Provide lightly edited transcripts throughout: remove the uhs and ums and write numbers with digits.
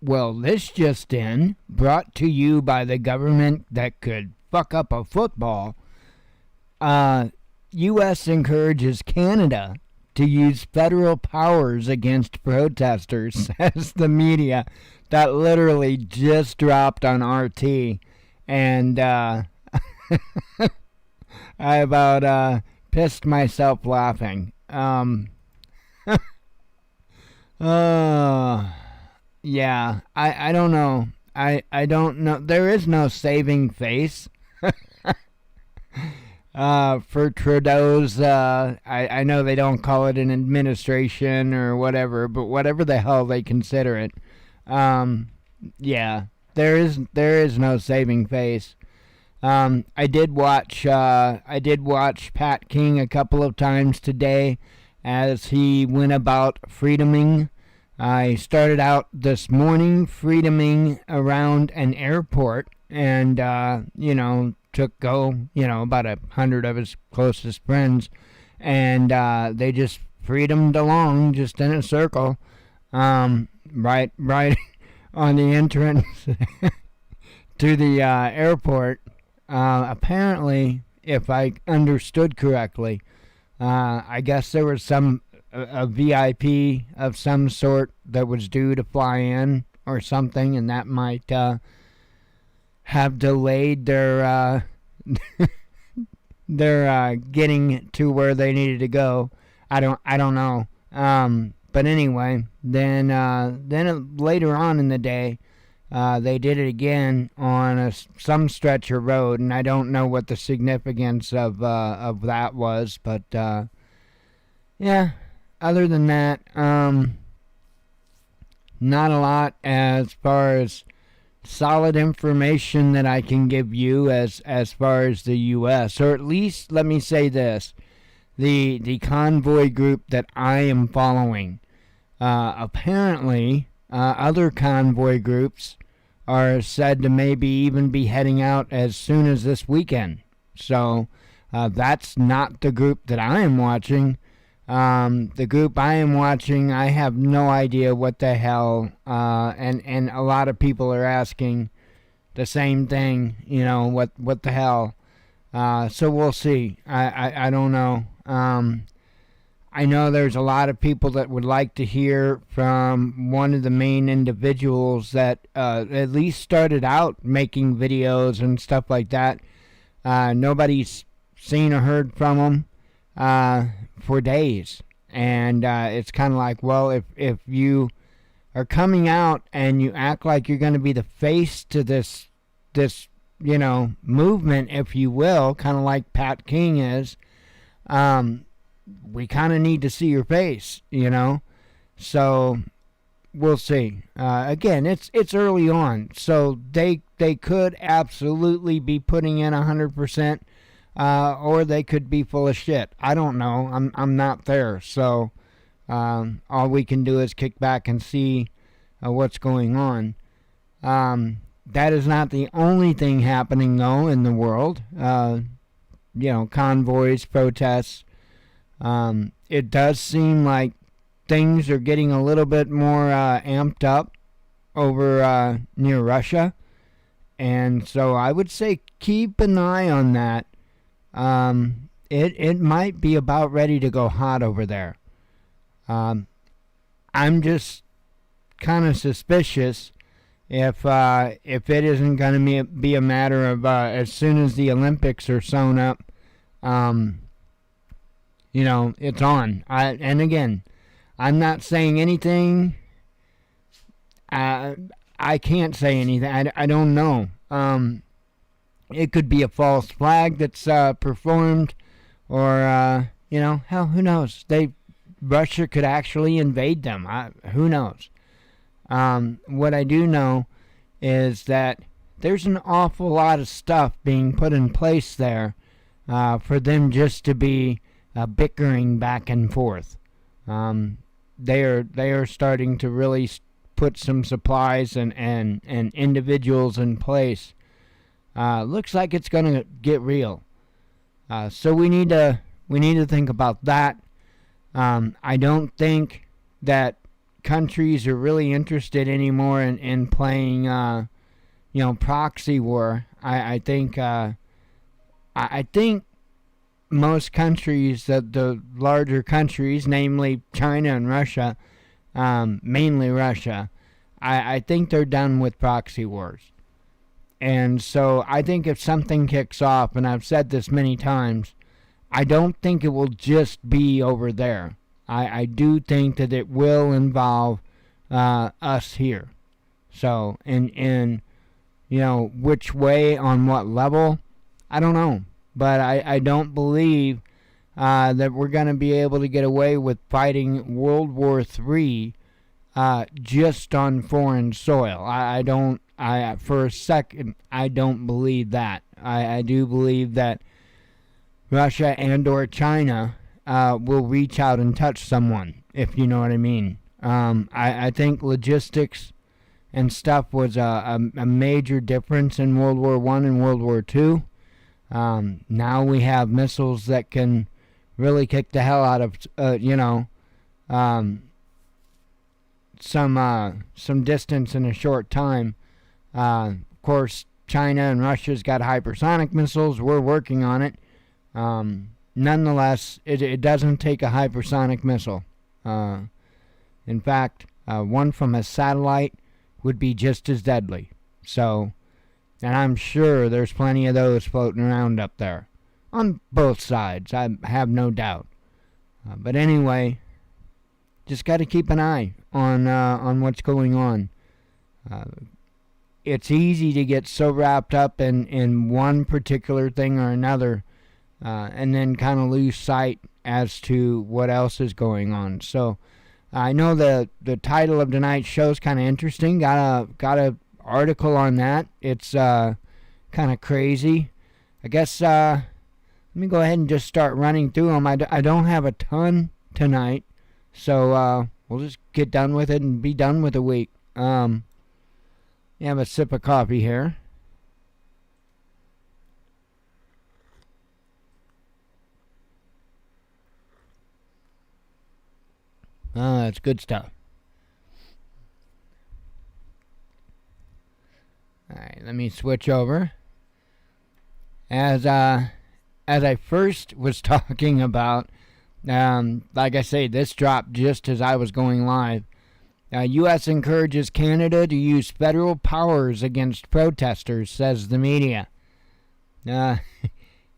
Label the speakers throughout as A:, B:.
A: Well, this just in, brought to you by the government that could fuck up a football. U.S. encourages Canada to use federal powers against protesters, says the media. That literally just dropped on RT. And I about pissed myself laughing. Yeah, I don't know. I don't know. There is no saving face for Trudeau's. I know they don't call it an administration or whatever, but whatever the hell they consider it. Yeah, there is no saving face. I did watch Pat King a couple of times today as he went about freedoming. I started out this morning freedoming around an airport, and took about 100 of his closest friends, and they just freedomed along just in a circle, right on the entrance to the airport. Apparently, if I understood correctly, I guess there was a VIP of some sort that was due to fly in or something, and that might have delayed their getting to where they needed to go. I don't know. But anyway, then later on in the day, they did it again on some stretch of road, and I don't know what the significance of that was, but yeah. Other than that, not a lot as far as solid information that I can give you as far as the U.S. Or at least, let me say this. The convoy group that I am following, apparently other convoy groups are said to maybe even be heading out as soon as this weekend. So that's not the group that I am watching. The group I am watching, I have no idea what the hell, and a lot of people are asking the same thing, what the hell. So we'll see. I don't know. I know there's a lot of people that would like to hear from one of the main individuals that at least started out making videos and stuff like that. Nobody's seen or heard from him for days, and it's kind of like, well, if you are coming out and you act like you're going to be the face to this movement, if you will, kind of like Pat King is, we kind of need to see your face, so we'll see. Again, it's early on, so they could absolutely be putting in 100%. Or they could be full of shit. I don't know. I'm not there. So all we can do is kick back and see what's going on. That is not the only thing happening, though, in the world. Convoys, protests. It does seem like things are getting a little bit more amped up over near Russia. And so I would say keep an eye on that. It might be about ready to go hot over there. I'm just kind of suspicious if it isn't going to be a matter of as soon as the Olympics are sewn up, it's on. And again, I'm not saying anything. I can't say anything. I don't know. It could be a false flag that's performed, or hell, who knows? Russia could actually invade them. Who knows? What I do know is that there's an awful lot of stuff being put in place there for them just to be bickering back and forth. They are starting to really put some supplies and individuals in place. Looks like it's going to get real. So we need to think about that. I don't think that countries are really interested anymore in playing, proxy war. I think most countries, the larger countries, namely China and Russia, mainly Russia, I think they're done with proxy wars. And so I think if something kicks off, and I've said this many times, I don't think it will just be over there. I do think that it will involve us here. So, in which way, on what level, I don't know. But I don't believe that we're going to be able to get away with fighting World War III just on foreign soil. For a second, I don't believe that. I do believe that Russia and or China will reach out and touch someone, if you know what I mean. I think logistics and stuff was a major difference in World War I and World War II. Now we have missiles that can really kick the hell out of, some distance in a short time. Of course, China and Russia's got hypersonic missiles. We're working on it. Nonetheless, it doesn't take a hypersonic missile. In fact, one from a satellite would be just as deadly. So, and I'm sure there's plenty of those floating around up there. On both sides, I have no doubt. But anyway, just got to keep an eye on what's going on. It's easy to get so wrapped up in one particular thing or another, and then kind of lose sight as to what else is going on. So I know the title of tonight's show is kind of interesting. Got a article on that. It's kind of crazy. I guess let me go ahead and just start running through them. I don't have a ton tonight, so we'll just get done with it and be done with the week. Have a sip of coffee here. That's good stuff. Alright, let me switch over. As I first was talking about, like I say, this dropped just as I was going live. U.S. encourages Canada to use federal powers against protesters, says the media.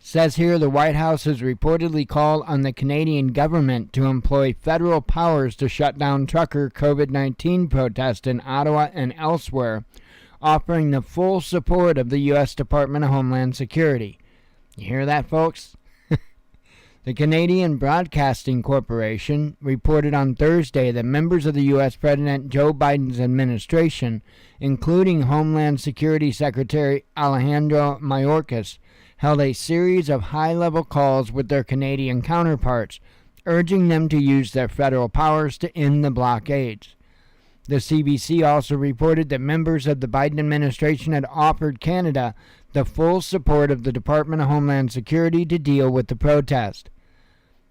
A: Says here the White House has reportedly called on the Canadian government to employ federal powers to shut down trucker COVID-19 protests in Ottawa and elsewhere, offering the full support of the U.S. Department of Homeland Security. You hear that, folks? The Canadian Broadcasting Corporation reported on Thursday that members of the U.S. President Joe Biden's administration, including Homeland Security Secretary Alejandro Mayorkas, held a series of high-level calls with their Canadian counterparts, urging them to use their federal powers to end the blockades. The CBC also reported that members of the Biden administration had offered Canada the full support of the Department of Homeland Security to deal with the protest.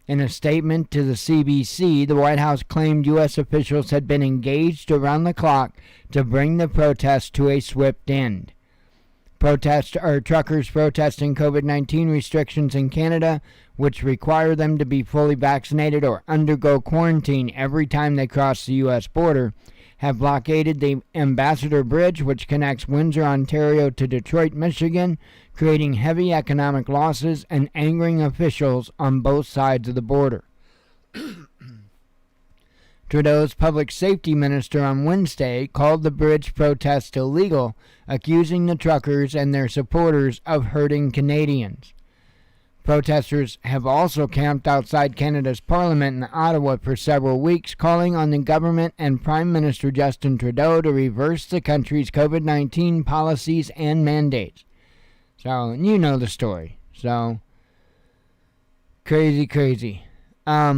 A: In a statement to the CBC, the White House claimed U.S. officials had been engaged around the clock to bring the protest to a swift end. Truckers protesting COVID-19 restrictions in Canada, which require them to be fully vaccinated or undergo quarantine every time they cross the U.S. border, have blockaded the Ambassador Bridge, which connects Windsor, Ontario to Detroit, Michigan, creating heavy economic losses and angering officials on both sides of the border. Trudeau's public safety minister on Wednesday called the bridge protest illegal, accusing the truckers and their supporters of hurting Canadians. Protesters have also camped outside Canada's Parliament in Ottawa for several weeks, calling on the government and Prime Minister Justin Trudeau to reverse the country's COVID-19 policies and mandates. So, you know the story. So, crazy. Let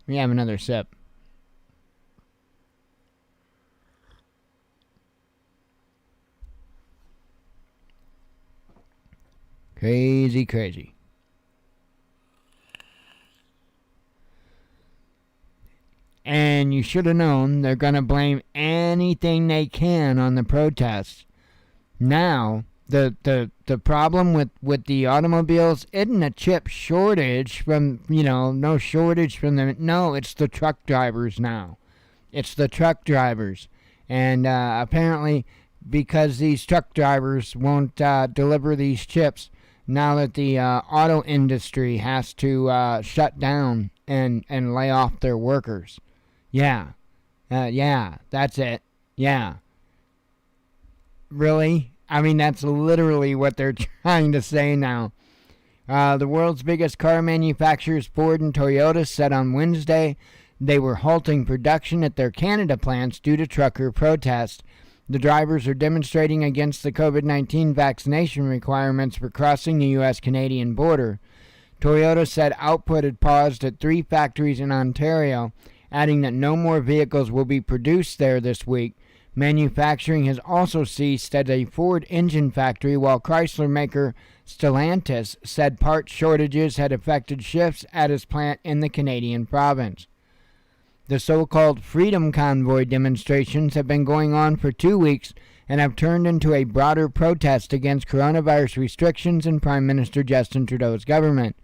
A: me have another sip. Crazy. And and you should have known they're going to blame anything they can on the protests. Now, the problem with the automobiles isn't a chip shortage from, no shortage from them. No, it's the truck drivers now. It's the truck drivers. And apparently, because these truck drivers won't deliver these chips, now that the auto industry has to shut down and lay off their workers. Yeah, that's it. Yeah. Really? I mean, that's literally what they're trying to say now. The world's biggest car manufacturers, Ford and Toyota, said on Wednesday they were halting production at their Canada plants due to trucker protests. The drivers are demonstrating against the COVID-19 vaccination requirements for crossing the U.S.-Canadian border. Toyota said output had paused at 3 factories in Ontario, adding that no more vehicles will be produced there this week. Manufacturing has also ceased at a Ford engine factory, while Chrysler maker Stellantis said part shortages had affected shifts at its plant in the Canadian province. The so-called Freedom Convoy demonstrations have been going on for 2 weeks and have turned into a broader protest against coronavirus restrictions and Prime Minister Justin Trudeau's government.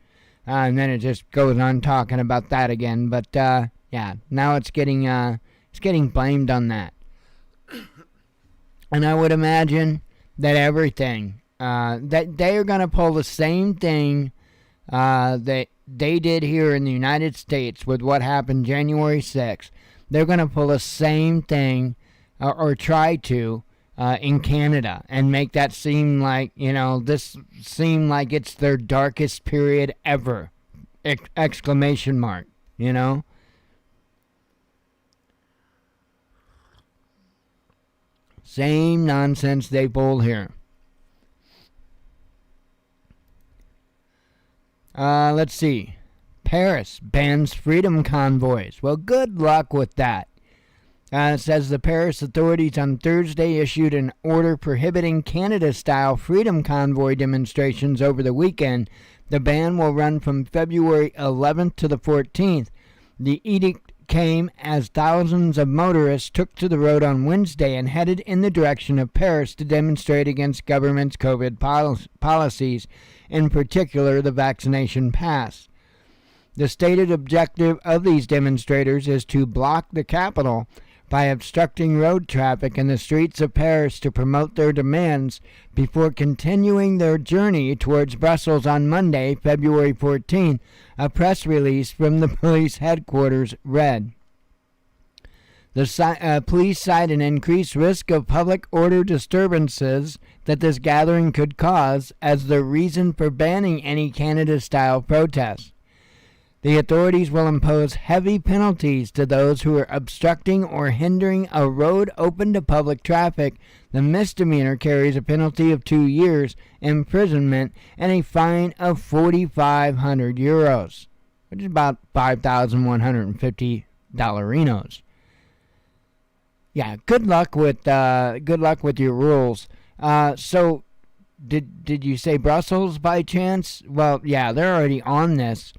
A: And then it just goes on talking about that again. But now it's getting blamed on that. And I would imagine that everything that they are going to pull the same thing that they did here in the United States with what happened January 6th. They're going to pull the same thing or try to in Canada and make that seem like, seem like it's their darkest period ever. Exclamation mark, Same nonsense they pull here. Let's see. Paris bans freedom convoys. Well, good luck with that. It says the Paris authorities on Thursday issued an order prohibiting Canada-style freedom convoy demonstrations over the weekend. The ban will run from February 11th to the 14th. The edict came as thousands of motorists took to the road on Wednesday and headed in the direction of Paris to demonstrate against government's COVID policies, in particular the vaccination pass. The stated objective of these demonstrators is to block the capital by obstructing road traffic in the streets of Paris to promote their demands before continuing their journey towards Brussels on Monday, February 14th, a press release from the police headquarters read. The police cite an increased risk of public order disturbances that this gathering could cause as the reason for banning any Canada-style protests. The authorities will impose heavy penalties to those who are obstructing or hindering a road open to public traffic. The misdemeanor carries a penalty of 2 years imprisonment and a fine of 4,500 euros, which is about 5,150 dollarinos. Yeah, good luck with your rules. So, did you say Brussels by chance? Well, yeah, they're already on this.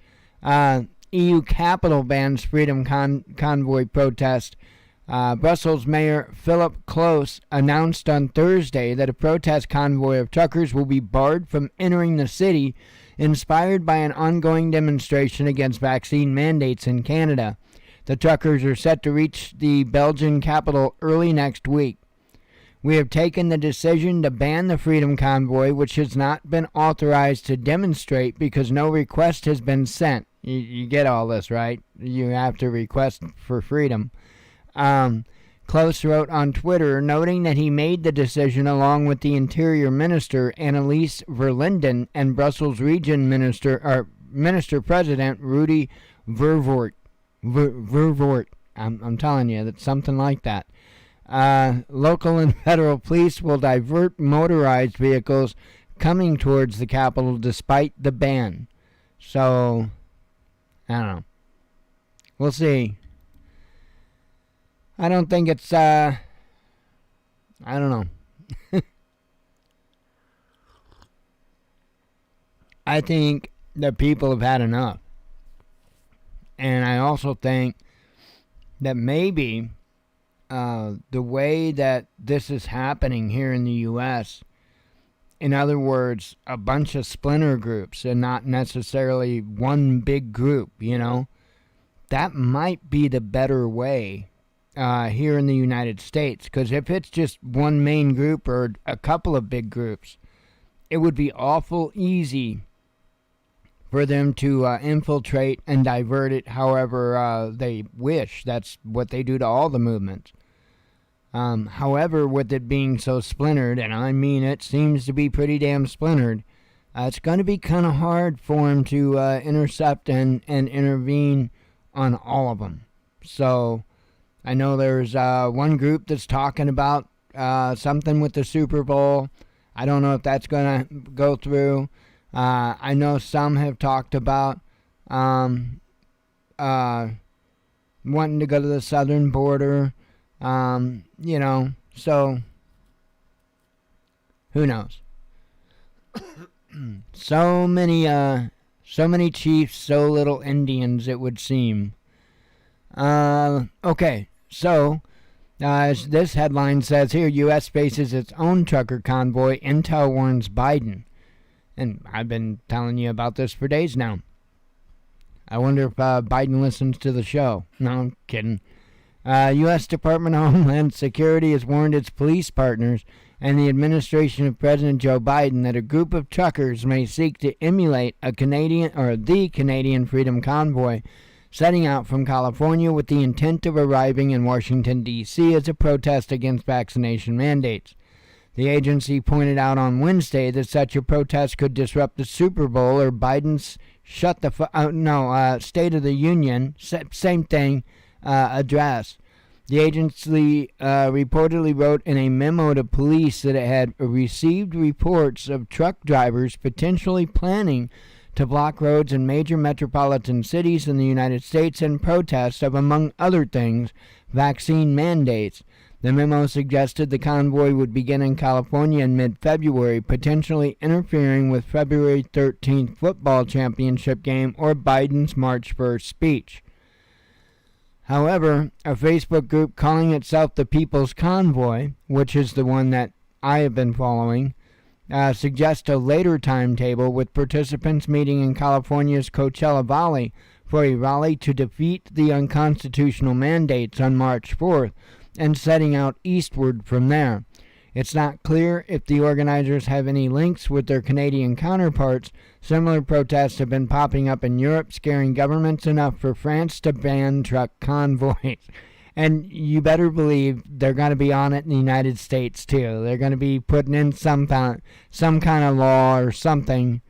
A: EU capital bans freedom convoy protest. Brussels Mayor Philip Close announced on Thursday that a protest convoy of truckers will be barred from entering the city, inspired by an ongoing demonstration against vaccine mandates in Canada. The truckers are set to reach the Belgian capital early next week. We have taken the decision to ban the Freedom Convoy, which has not been authorized to demonstrate because no request has been sent. You get all this, right? You have to request for freedom. Close wrote on Twitter, noting that he made the decision along with the Interior Minister, Annelies Verlinden, and Brussels Region Minister President Rudy Vervoort. I'm telling you, that's something like that. Local and federal police will divert motorized vehicles coming towards the capital despite the ban. So, I don't know. We'll see. I don't think it's, I don't know. I think that people have had enough. And I also think that maybe the way that this is happening here in the U.S., in other words, a bunch of splinter groups and not necessarily one big group, that might be the better way here in the United States. Because if it's just one main group or a couple of big groups, it would be awful easy for them to infiltrate and divert it however they wish. That's what they do to all the movements. However, with it being so splintered, and I mean it seems to be pretty damn splintered, it's going to be kind of hard for them to intercept and intervene on all of them. So I know there's one group that's talking about something with the Super Bowl. I don't know if that's going to go through. I know some have talked about wanting to go to the southern border. So who knows? So many chiefs, so little Indians, it would seem. Okay, so as this headline says here, U.S. faces its own trucker convoy, Intel warns Biden. And I've been telling you about this for days now. I wonder if Biden listens to the show. No, I'm kidding. U.S. Department of Homeland Security has warned its police partners and the administration of President Joe Biden that a group of truckers may seek to emulate the Canadian Freedom Convoy setting out from California with the intent of arriving in Washington, D.C. as a protest against vaccination mandates. The agency pointed out on Wednesday that such a protest could disrupt the Super Bowl or Biden's State of the Union, same thing, address. The agency reportedly wrote in a memo to police that it had received reports of truck drivers potentially planning to block roads in major metropolitan cities in the United States in protest of, among other things, vaccine mandates. The memo suggested the convoy would begin in California in mid-February, potentially interfering with February 13th football championship game or Biden's March 1st speech. However, a Facebook group calling itself the People's Convoy, which is the one that I have been following, suggests a later timetable with participants meeting in California's Coachella Valley for a rally to defeat the unconstitutional mandates on March 4th and setting out eastward from there. It's not clear if the organizers have any links with their Canadian counterparts. Similar protests have been popping up in Europe, scaring governments enough for France to ban truck convoys. And you better believe they're going to be on it in the United States, too. They're going to be putting in some kind of law or something.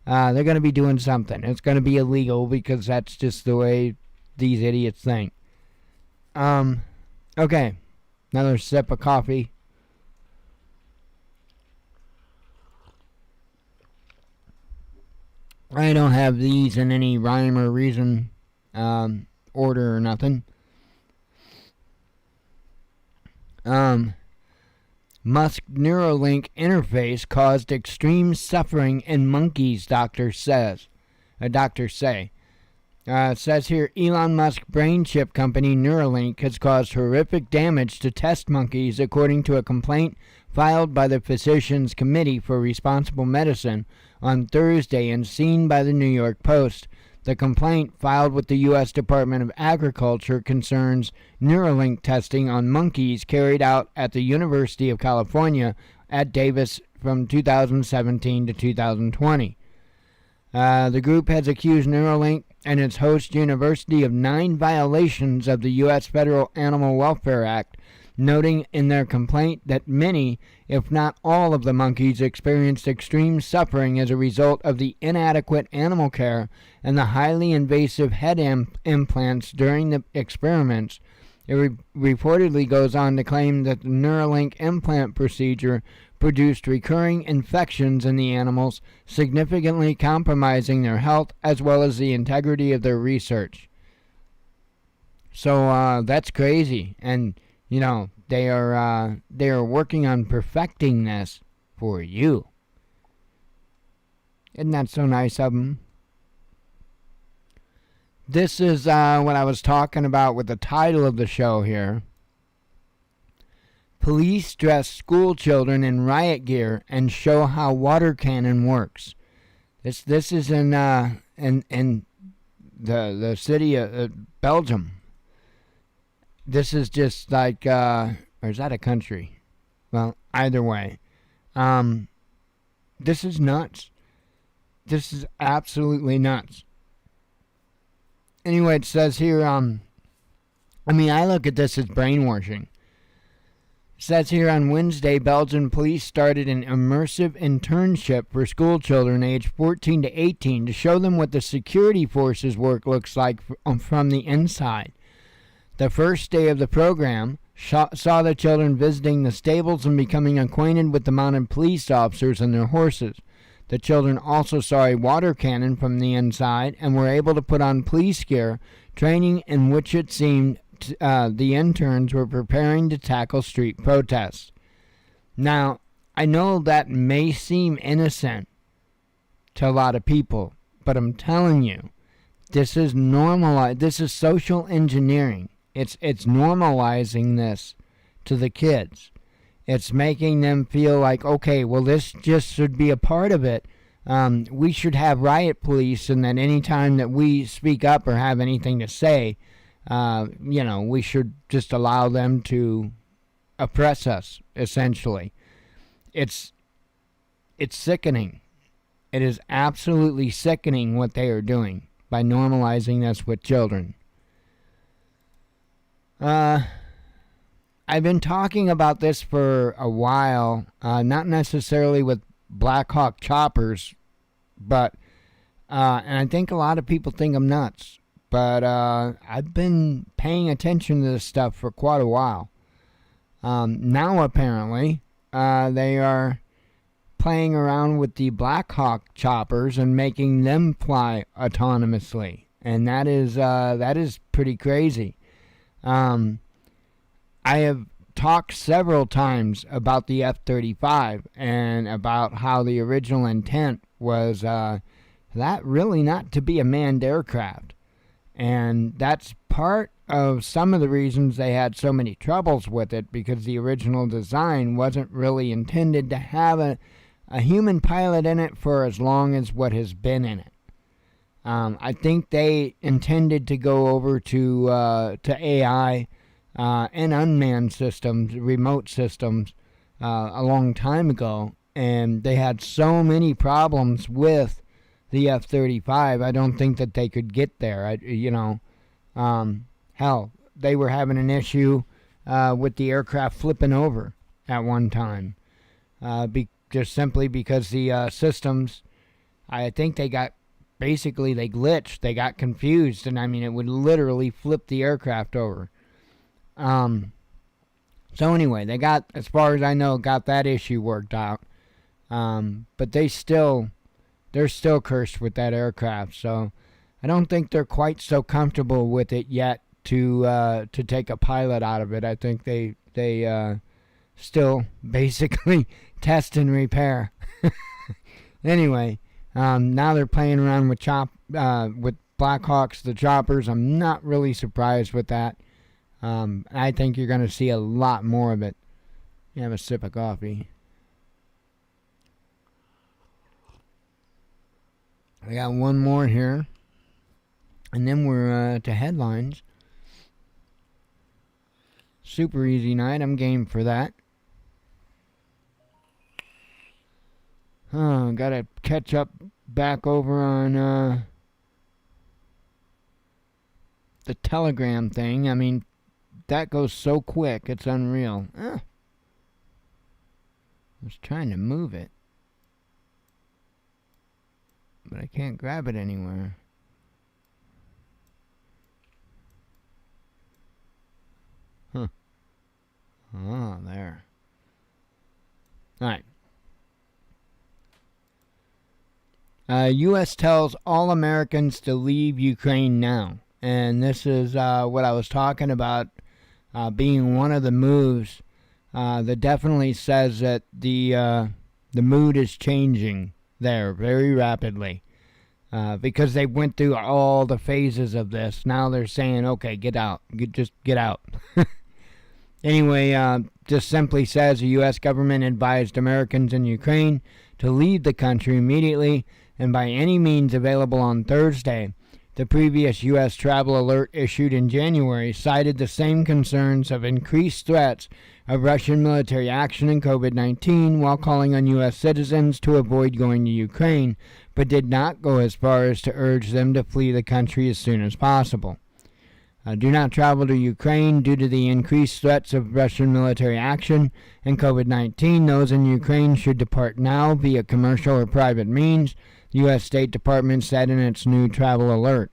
A: They're going to be doing something. It's going to be illegal because that's just the way these idiots think. Okay. Another sip of coffee. I don't have these in any rhyme or reason order or nothing. Musk Neuralink interface caused extreme suffering in monkeys, doctors say. It says here, Elon Musk brain chip company Neuralink has caused horrific damage to test monkeys, according to a complaint filed by the Physicians Committee for Responsible Medicine on Thursday and seen by the New York Post. The complaint, filed with the U.S. Department of Agriculture, concerns Neuralink testing on monkeys carried out at the University of California at Davis from 2017 to 2020. The group has accused Neuralink and its host university of 9 violations of the U.S. Federal Animal Welfare Act, noting in their complaint that many, if not all, of the monkeys experienced extreme suffering as a result of the inadequate animal care and the highly invasive head implants during the experiments. It reportedly goes on to claim that the Neuralink implant procedure produced recurring infections in the animals, significantly compromising their health as well as the integrity of their research. So that's crazy, and they are working on perfecting this for you. Isn't that so nice of them? This is what I was talking about with the title of the show here. Police dress school children in riot gear and show how water cannon works. This is in the city of Belgium. This is just like or is that a country? Well, either way, this is nuts. This is absolutely nuts. Anyway, it says here. I look at this as brainwashing. It says here on Wednesday, Belgian police started an immersive internship for school children aged 14 to 18 to show them what the security forces work looks like from the inside. The first day of the program saw the children visiting the stables and becoming acquainted with the mounted police officers and their horses. The children also saw a water cannon from the inside and were able to put on police gear, training in which it seemed the interns were preparing to tackle street protests. Now, I know that may seem innocent to a lot of people, but I'm telling you, this is normalized. This is social engineering. It's normalizing this to the kids. It's making them feel like, okay, well, this just should be a part of it. We should have riot police, and that any time that we speak up or have anything to say, we should just allow them to oppress us, essentially. It's sickening. It is absolutely sickening what they are doing by normalizing this with children. I've been talking about this for a while, not necessarily with Black Hawk choppers, but, and I think a lot of people think I'm nuts. But I've been paying attention to this stuff for quite a while. Now, apparently, they are playing around with the Black Hawk choppers and making them fly autonomously. And that is pretty crazy. I have talked several times about the F-35 and about how the original intent was that really not to be a manned aircraft. And that's part of some of the reasons they had so many troubles with it, because the original design wasn't really intended to have a human pilot in it for as long as what has been in it. I think they intended to go over to AI and unmanned systems, remote systems, a long time ago, and they had so many problems with the F-35, I don't think that they could get there. Hell, they were having an issue with the aircraft flipping over at one time, just simply because the systems, I think they glitched, they got confused, and it would literally flip the aircraft over. So anyway, they got, as far as I know, got that issue worked out, but they're still cursed with that aircraft, so I don't think they're quite so comfortable with it yet to take a pilot out of it. I think they still basically test and repair. Anyway, now they're playing around with with Black Hawks, the choppers. I'm not really surprised with that. I think you're going to see a lot more of it. You have a sip of coffee. I got one more here, and then we're to headlines. Super easy night. I'm game for that. Gotta catch up back over on the Telegram thing. That goes so quick. It's unreal. I was trying to move it, but I can't grab it anywhere. Oh, there. Alright. U.S. tells all Americans to leave Ukraine now. And this is what I was talking about being one of the moves that definitely says that the mood is changing there very rapidly. because they went through all the phases of this. Now they're saying, okay, get out. Just get out. Anyway, just simply says the U.S. government advised Americans in Ukraine to leave the country immediately and by any means available on Thursday. The previous U.S. travel alert issued in January cited the same concerns of increased threats of Russian military action in COVID-19 while calling on U.S. citizens to avoid going to Ukraine, but did not go as far as to urge them to flee the country as soon as possible. Do not travel to Ukraine due to the increased threats of Russian military action and COVID-19. Those in Ukraine should depart now via commercial or private means, the U.S. State Department said in its new travel alert.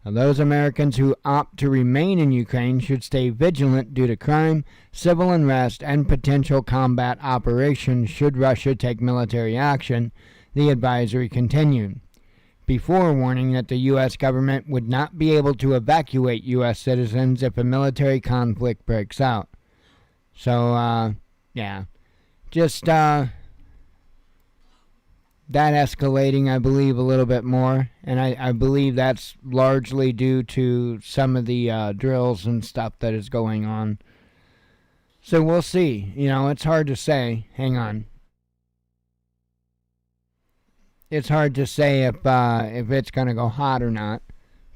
A: Those Americans who opt to remain in Ukraine should stay vigilant due to crime, civil unrest, and potential combat operations should Russia take military action, the advisory continued, before warning that the U.S. government would not be able to evacuate U.S. citizens if a military conflict breaks out. So, just that escalating, I believe, a little bit more, and I believe that's largely due to some of the drills and stuff that is going on. So we'll see. It's hard to say. Hang on. It's hard to say if it's going to go hot or not,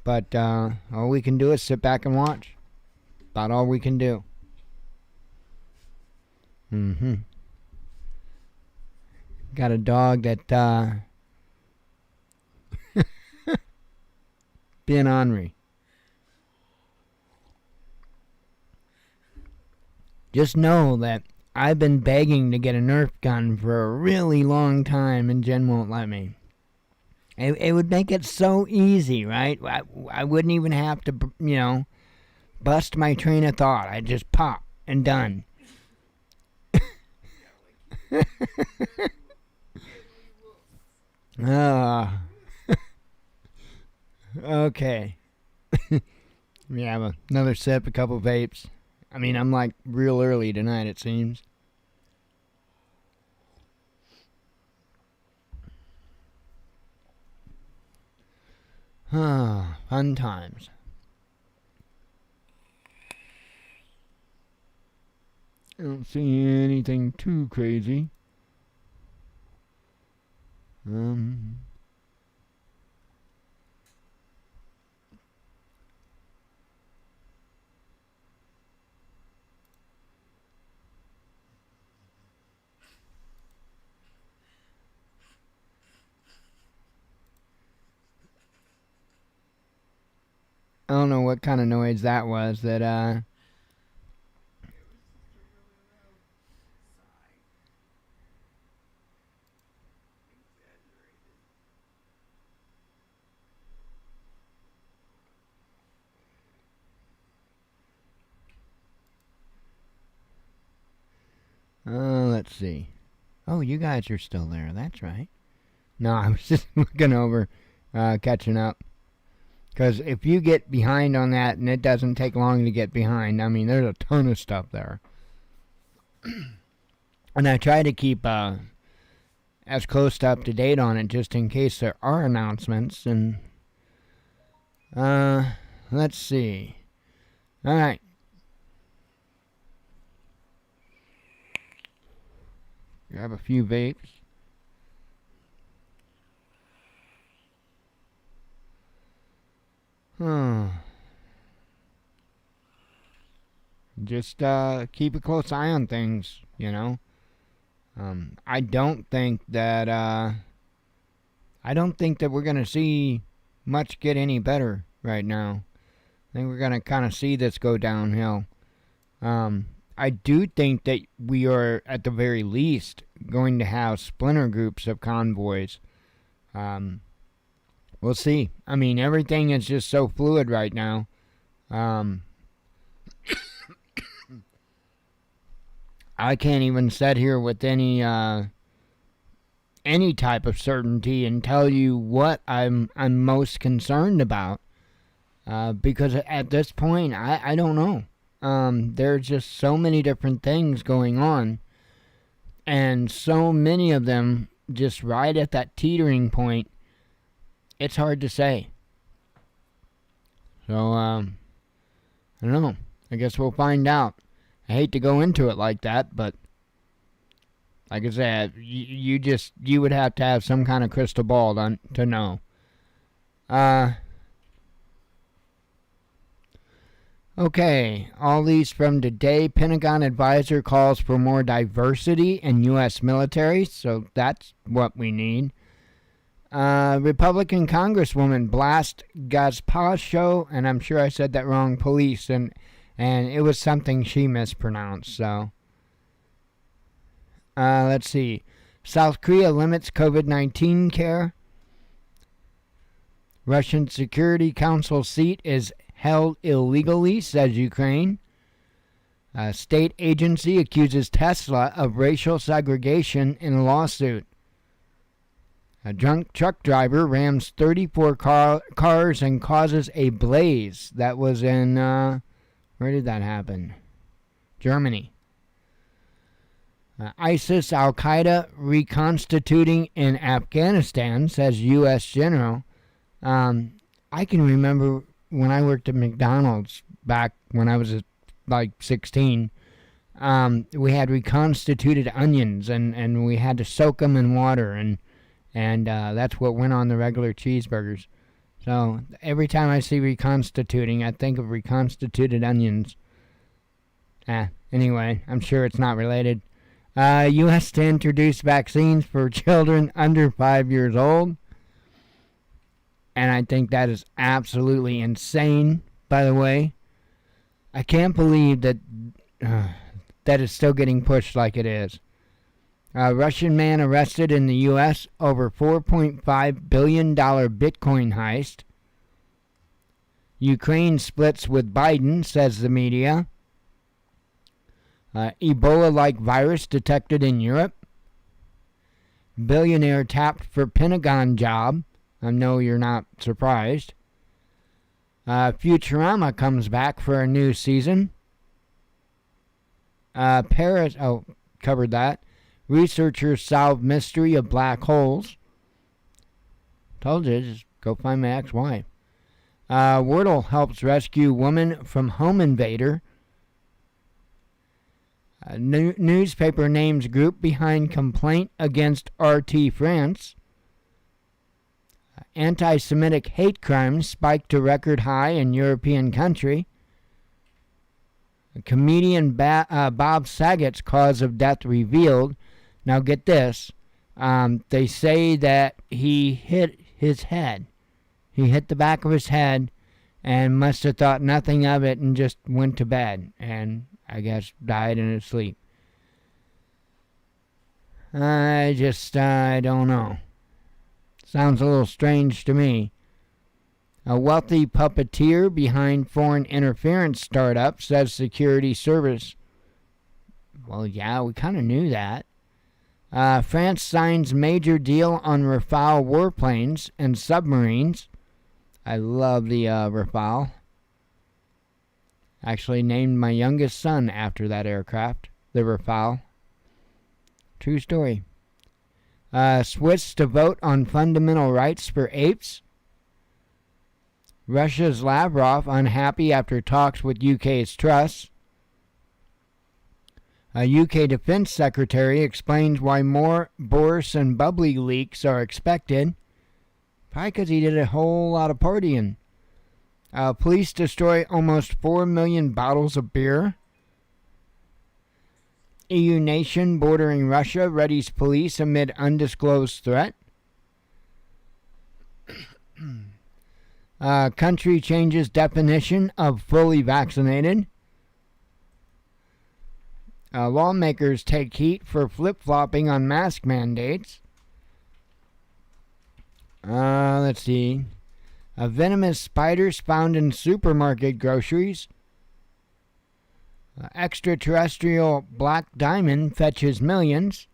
A: but all we can do is sit back and watch. About all we can do. Got a dog that being ornery. Just know that I've been begging to get a Nerf gun for a really long time, and Jen won't let me. It would make it so easy, right? I wouldn't even have to, bust my train of thought. I'd just pop and done. Okay. We have another sip, a couple vapes. I mean, I'm like real early tonight, it seems. Fun times. I don't see anything too crazy. I don't know what kind of noise that was that, I let's see. Oh, you guys are still there. That's right. No, I was just looking over, catching up. Because if you get behind on that, and it doesn't take long to get behind, I mean, there's a ton of stuff there. And I try to keep as close to up to date on it, just in case there are announcements. And let's see. All right. Grab a few vapes. Just keep a close eye on things, I don't think that we're gonna see much get any better right now. I think we're gonna kind of see this go downhill. I do think that we are, at the very least, going to have splinter groups of convoys. We'll see. I mean, everything is just so fluid right now. I can't even sit here with any type of certainty and tell you what I'm most concerned about. Because at this point, I don't know. There's just so many different things going on, and so many of them just right at that teetering point. It's hard to say. So, I don't know. I guess we'll find out. I hate to go into it like that, but like I said, you would have to have some kind of crystal ball to know. Okay, all these from today. Pentagon advisor calls for more diversity in U.S. military, so that's what we need. Republican Congresswoman blast Gazpacho, and I'm sure I said that wrong, police, and it was something she mispronounced, so. Let's see. South Korea limits COVID-19 care. Russian Security Council seat is held illegally, says Ukraine. State agency accuses Tesla of racial segregation in lawsuit. A drunk truck driver rams 34 cars and causes a blaze. That was in, where did that happen? Germany. ISIS Al-Qaeda reconstituting in Afghanistan, says U.S. General. I can remember when I worked at McDonald's back when I was like 16. We had reconstituted onions, and we had to soak them in water, and that's what went on the regular cheeseburgers. So every time I see reconstituting, I think of reconstituted onions. Anyway, I'm sure it's not related. U.S. to introduce vaccines for children under 5 years old. And I think that is absolutely insane, by the way. I can't believe that that is still getting pushed like it is. A Russian man arrested in the U.S. over $4.5 billion Bitcoin heist. Ukraine splits with Biden, says the media. Ebola-like virus detected in Europe. Billionaire tapped for Pentagon job. I know you're not surprised. Futurama comes back for a new season. Covered that. Researchers solve mystery of black holes. Told you, just go find my ex-wife. Wordle helps rescue woman from home invader. Newspaper names group behind complaint against RT France. Anti-Semitic hate crimes spiked to record high in European country. Comedian Bob Saget's cause of death revealed. Now get this. They say that he hit his head. He hit the back of his head and must have thought nothing of it and just went to bed. And I guess died in his sleep. I don't know. Sounds a little strange to me. A wealthy puppeteer behind foreign interference startup, says security service. Well, yeah, we kind of knew that. France signs major deal on Rafale warplanes and submarines. I love the Rafale. Actually named my youngest son after that aircraft, the Rafale. True story. Swiss to vote on fundamental rights for apes. Russia's Lavrov unhappy after talks with UK's Truss. A UK Defense Secretary explains why more Boris and Bubbly leaks are expected. Probably because he did a whole lot of partying. Police destroy almost 4 million bottles of beer. EU nation bordering Russia readies police amid undisclosed threat. Country changes definition of fully vaccinated. Lawmakers take heat for flip-flopping on mask mandates. Let's see. Venomous spiders found in supermarket groceries. Extraterrestrial black diamond fetches millions.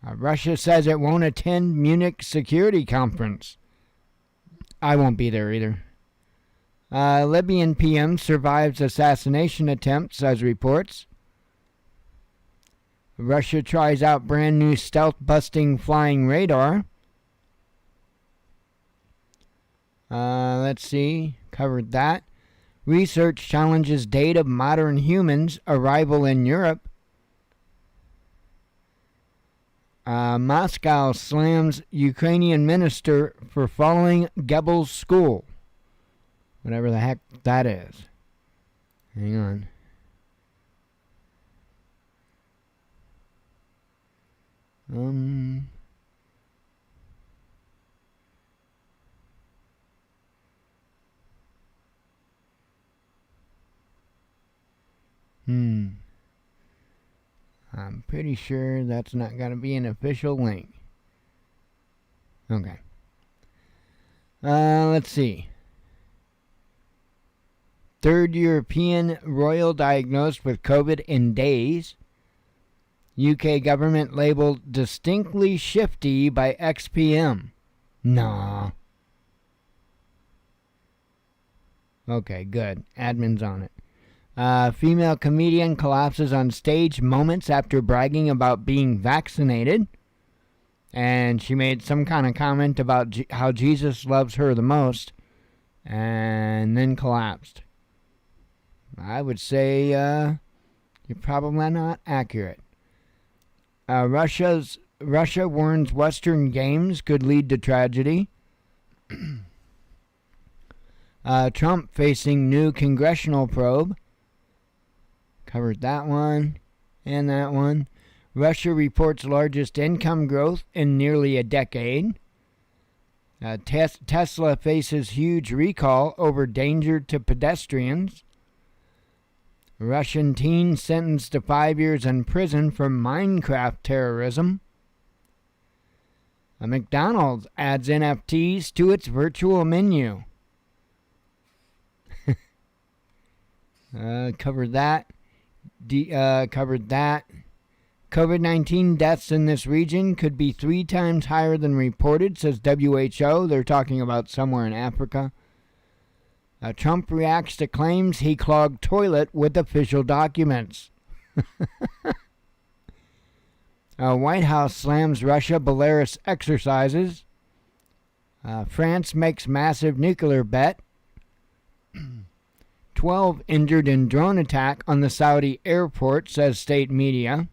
A: Russia says it won't attend Munich Security Conference. I won't be there either. Libyan PM survives assassination attempt, says reports. Russia tries out brand new stealth-busting flying radar. Let's see. Covered that. Research challenges date of modern humans' arrival in Europe. Moscow slams Ukrainian minister for following Goebbels' school. Whatever the heck that is. Hang on. I'm pretty sure that's not going to be an official link. Okay. Let's see. Third European royal diagnosed with COVID in days. UK government labeled distinctly shifty by XPM. Nah. Okay, good. Admin's on it. Female comedian collapses on stage moments after bragging about being vaccinated. And she made some kind of comment about how Jesus loves her the most. And then collapsed. I would say you're probably not accurate. Russia warns Western games could lead to tragedy. Trump facing new congressional probe. Covered that one and that one. Russia reports largest income growth in nearly a decade. Tesla faces huge recall over danger to pedestrians. Russian teen sentenced to 5 years in prison for Minecraft terrorism. McDonald's adds NFTs to its virtual menu. Covered that. Covered that. COVID-19 deaths in this region could be 3 times higher than reported, says WHO. They're talking about somewhere in Africa. Trump reacts to claims he clogged toilet with official documents. White House slams Russia Belarus exercises. France makes massive nuclear bet. 12 injured in drone attack on the Saudi airport, says state media.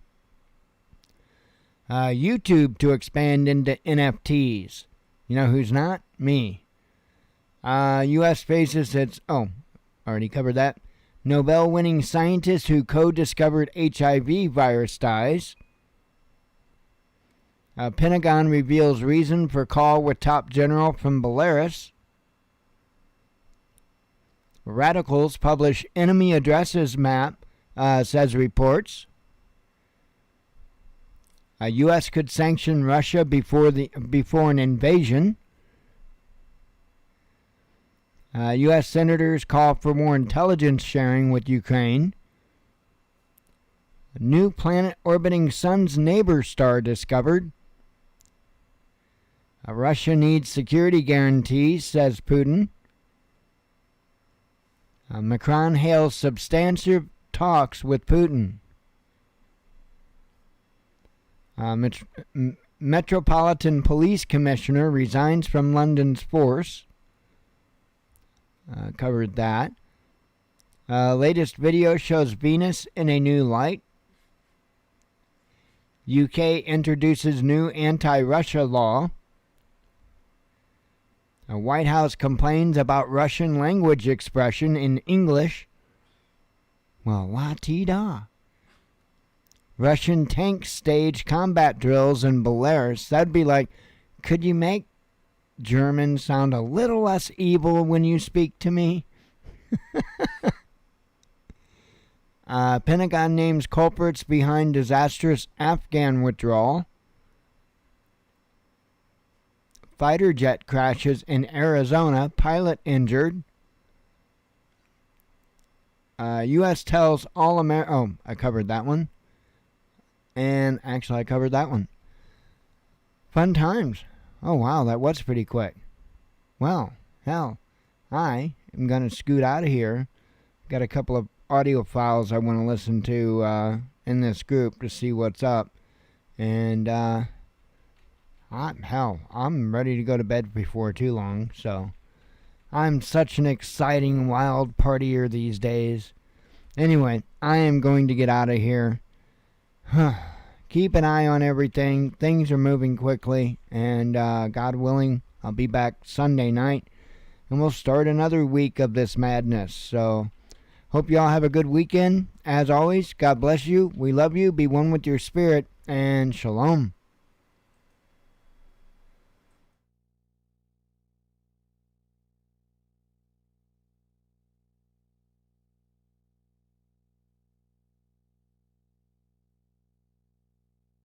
A: YouTube to expand into NFTs. You know who's not? Me. U.S. faces its... Oh, already covered that. Nobel-winning scientist who co-discovered HIV virus dies. Pentagon reveals reason for call with top general from Belarus. Radicals publish enemy addresses map, says reports. U.S. could sanction Russia before an invasion. U.S. senators call for more intelligence sharing with Ukraine. A new planet orbiting sun's neighbor star discovered. Russia needs security guarantees, says Putin. Macron hails substantive talks with Putin. Metropolitan Police Commissioner resigns from London's force. Covered that. Latest video shows Venus in a new light. UK introduces new anti-Russia law. White House complains about Russian language expression in English. Well, la-ti-da. Russian tanks stage combat drills in Belarus. That'd be like, could you make German sound a little less evil when you speak to me? Pentagon names culprits behind disastrous Afghan withdrawal. Fighter jet crashes in Arizona. Pilot injured. U.S. tells all America... Oh, I covered that one. And actually, I covered that one. Fun times. Oh, wow, that was pretty quick. Well, hell, I am going to scoot out of here. Got a couple of audio files I want to listen to in this group to see what's up. And, I'm ready to go to bed before too long. So, I'm such an exciting, wild partier these days. Anyway, I am going to get out of here. Keep an eye on everything. Things are moving quickly, and God willing, I'll be back Sunday night, and we'll start another week of this madness. So, hope you all have a good weekend. As always, God bless you. We love you. Be one with your spirit, and shalom.